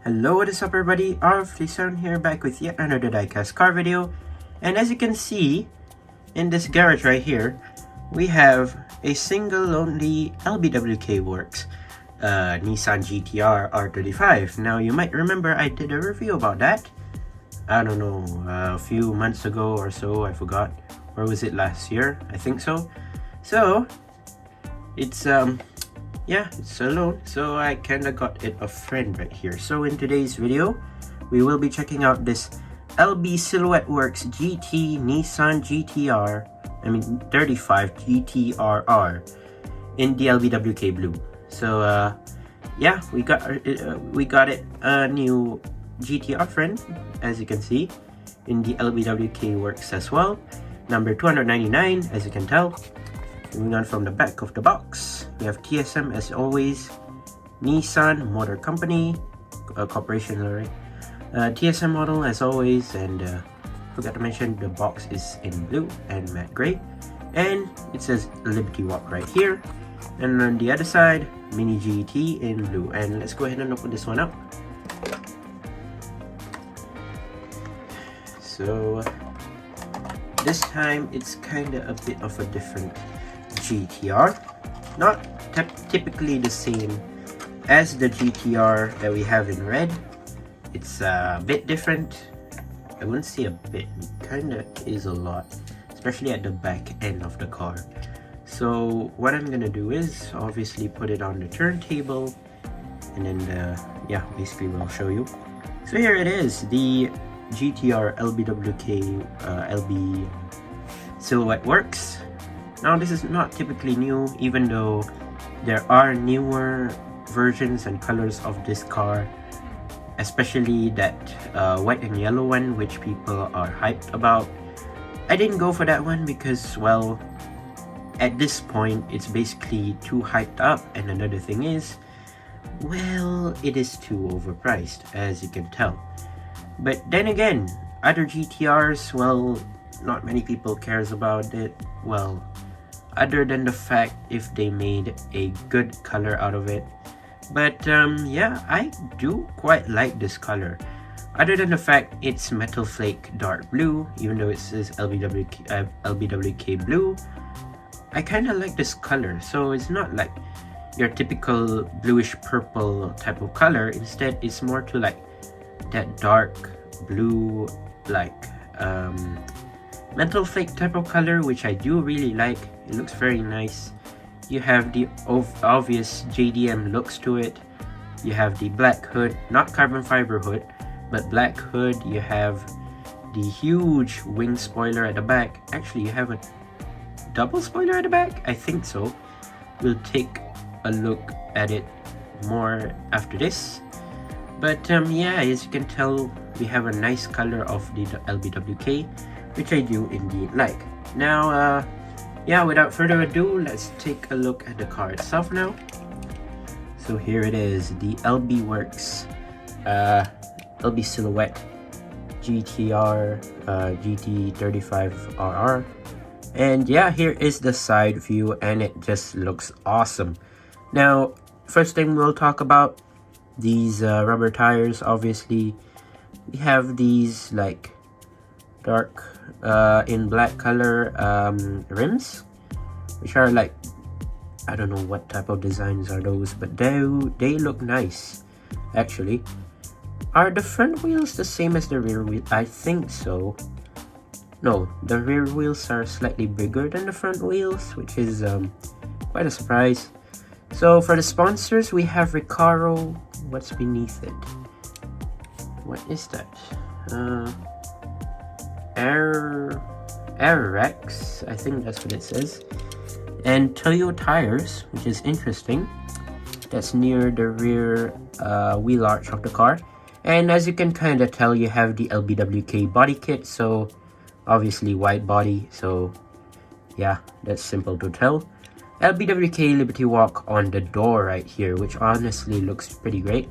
Hello, what is up everybody, Arflisan here, back with yet another diecast car video. And as you can see, in this garage right here, we have a single only Lbwk works Nissan GT-RR R35. Now you might remember I did a review about that, I don't know, a few months ago or so, I forgot. Or was it last year? I think so. So, it's it's alone, so I kinda got it a friend right here. So in today's video, we will be checking out this Lbwk GT Nissan 35GT-RR in the Lbwk blue. So yeah, we got it a new GTR friend, as you can see, in the Lbwk works as well. Number 299, as you can tell. Moving on from the back of the box, we have TSM as always, Nissan Motor Company, Corporation, right? TSM model as always, and forgot to mention the box is in blue and matte gray, and it says Lbwk right here. And on the other side, Mini GT in blue. And let's go ahead and open this one up. So this time it's kinda a bit of a different GTR, not typically the same as the GTR that we have in red. It's a bit different. I wouldn't say a bit, it kinda is a lot, especially at the back end of the car. So what I'm gonna do is obviously put it on the turntable, and then yeah, basically we'll show you. So here it is, the GTR Lbwk LB silhouette works. Now this is not typically new, even though there are newer versions and colors of this car, especially that white and yellow one, which people are hyped about. I didn't go for that one because, well, at this point it's basically too hyped up, and another thing is, well, it is too overpriced, as you can tell. But then again, other GTRs, well, not many people cares about it, well, other than the fact if they made a good color out of it. But yeah, I do quite like this color, other than the fact it's metal flake dark blue, even though it says Lbwk blue. I kind of like this color, so it's not like your typical bluish purple type of color. Instead, it's more to like that dark blue, like metal flake type of color, which I do really like. It looks very nice. You have the obvious JDM looks to it. You have the black hood, not carbon fiber hood, but black hood. You have the huge wing spoiler at the back. Actually, you have a double spoiler at the back, I think so. We'll take a look at it more after this. But yeah, as you can tell, we have a nice color of the Lbwk, which I do indeed like. Now yeah, without further ado, let's take a look at the car itself now. So here it is, the Lbwk LB Silhouette GTR GT35RR. And yeah, here is the side view, and it just looks awesome. Now, first thing we'll talk about, these rubber tires. Obviously, we have these like dark in black color rims, which are like, I don't know what type of designs are those, but they look nice actually. Are the front wheels the same as the rear wheel? I think so. No, the rear wheels are slightly bigger than the front wheels, which is quite a surprise. So for the sponsors, we have Recaro. What's beneath it? What is that? Airrex, I think that's what it says. And Toyo tires, which is interesting. That's near the rear wheel arch of the car. And as you can kind of tell, you have the Lbwk body kit, so obviously white body, so yeah, that's simple to tell. Lbwk Liberty Walk on the door right here, which honestly looks pretty great.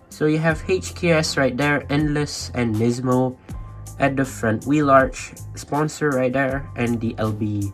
So you have HKS right there, Endless and Nismo at the front wheel arch, sponsor right there, and the LB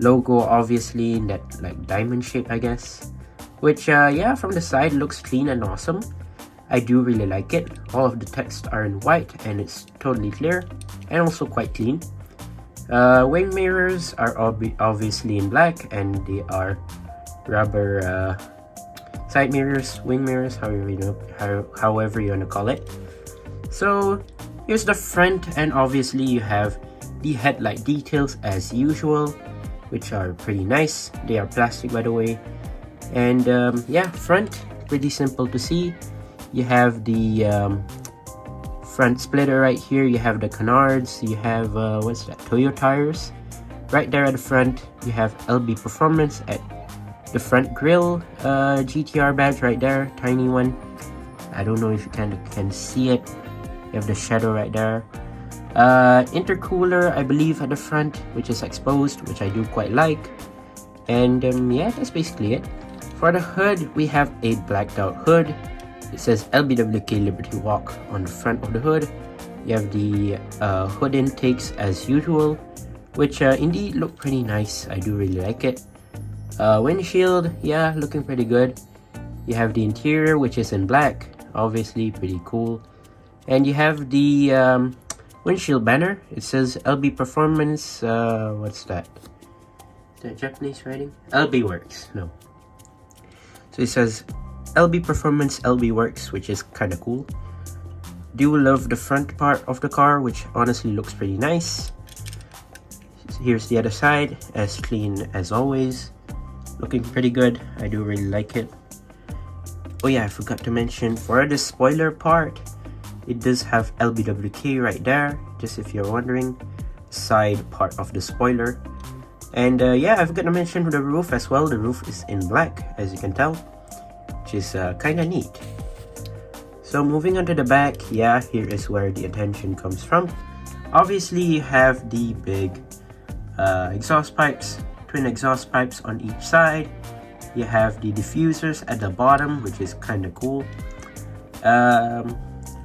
logo obviously in that like diamond shape, I guess. Which yeah, from the side looks clean and awesome. I do really like it. All of the text are in white and it's totally clear and also quite clean. Wing mirrors are obviously in black and they are rubber side mirrors, wing mirrors, however you want to call it. So here's the front, and obviously you have the headlight details as usual, which are pretty nice. They are plastic, by the way. And yeah, front, pretty simple to see. You have the front splitter right here. You have the canards. You have what's that? Toyo tires. Right there at the front, you have LB Performance at the front grille. GTR badge right there, tiny one. I don't know if you can see it. You have the shadow right there. Intercooler, I believe, at the front, which is exposed, which I do quite like. And yeah, that's basically it. For the hood, we have a blacked out hood. It says Lbwk Liberty Walk on the front of the hood. You have the hood intakes as usual, which indeed look pretty nice. I do really like it. Windshield, yeah, looking pretty good. You have the interior, which is in black, obviously pretty cool. And you have the windshield banner. It says LB Performance, what's that? Is that Japanese writing? Lbwk, no. So it says LB Performance Lbwk, which is kind of cool. Do love the front part of the car, which honestly looks pretty nice. Here's the other side, as clean as always. Looking pretty good. I do really like it. Oh yeah, I forgot to mention, for the spoiler part, it does have Lbwk right there, just if you're wondering. Side part of the spoiler. And yeah, I forgot to mention the roof as well. The roof is in black, as you can tell, which is kind of neat. So moving on to the back, yeah, here is where the attention comes from. Obviously, you have the big exhaust pipes, twin exhaust pipes on each side. You have the diffusers at the bottom, which is kind of cool.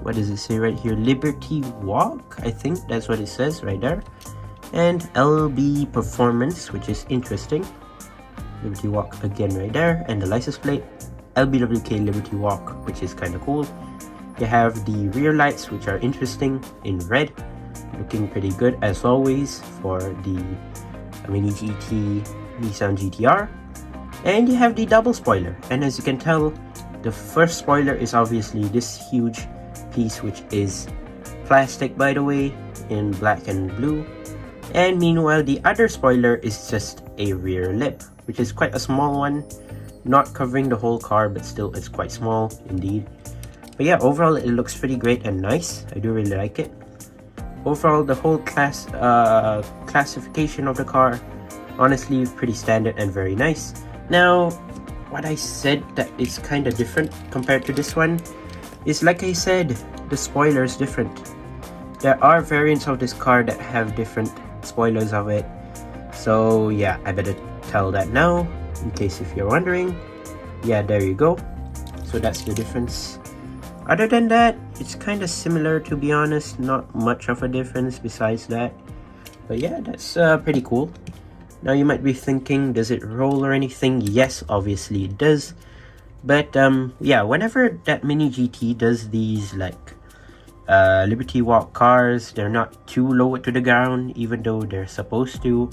What does it say right here? Liberty Walk, I think that's what it says right there. And LB Performance, which is interesting. Liberty Walk again right there, and the license plate Lbwk Liberty Walk, which is kind of cool. You have the rear lights, which are interesting in red, looking pretty good as always for the Mini GT Nissan GT-R. And you have the double spoiler, and as you can tell, the first spoiler is obviously this huge piece, which is plastic, by the way, in black and blue. And meanwhile, the other spoiler is just a rear lip, which is quite a small one, not covering the whole car, but still it's quite small indeed. But yeah, overall it looks pretty great and nice. I do really like it. Overall, the whole classification of the car, honestly pretty standard and very nice. Now, what I said that is kind of different compared to this one is, like I said, the spoiler is different. There are variants of this car that have different spoilers of it. So yeah, I better tell that now, in case if you're wondering. Yeah, there you go. So that's the difference. Other than that, it's kind of similar, to be honest. Not much of a difference besides that. But yeah, that's pretty cool. Now you might be thinking, does it roll or anything? Yes, obviously it does. But yeah, whenever that Mini GT does these like Liberty Walk cars, they're not too low to the ground, even though they're supposed to.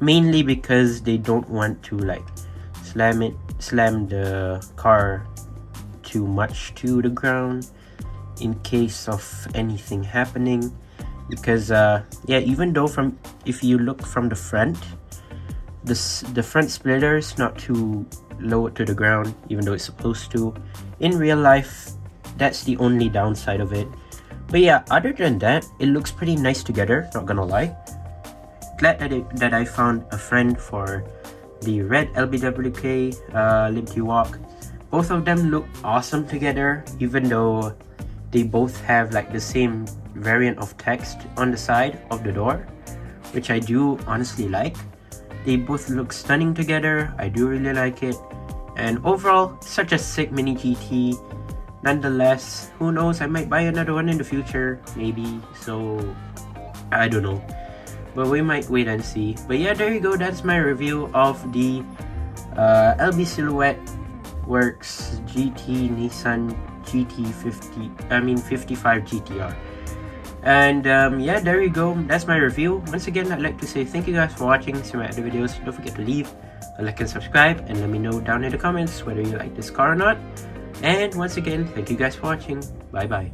Mainly because they don't want to like slam the car too much to the ground in case of anything happening. Because yeah, even though if you look from the front, the front splitter is not too low to the ground, even though it's supposed to. In real life, that's the only downside of it. But yeah, other than that, it looks pretty nice together, not gonna lie. Glad that I found a friend for the red Lbwk Liberty Walk. Both of them look awesome together, even though they both have like the same variant of text on the side of the door, which I do honestly like. They both look stunning together. I do really like it. And overall, such a sick Mini GT. Nonetheless, who knows, I might buy another one in the future, maybe. So, I don't know. But we might wait and see. But yeah, there you go. That's my review of the LB Silhouette Works GT Nissan 55 GT-R. And yeah, there you go. That's my review. Once again, I'd like to say thank you guys for watching. See my other videos. Don't forget to leave a like and subscribe, and let me know down in the comments whether you like this car or not. And once again, thank you guys for watching. Bye bye.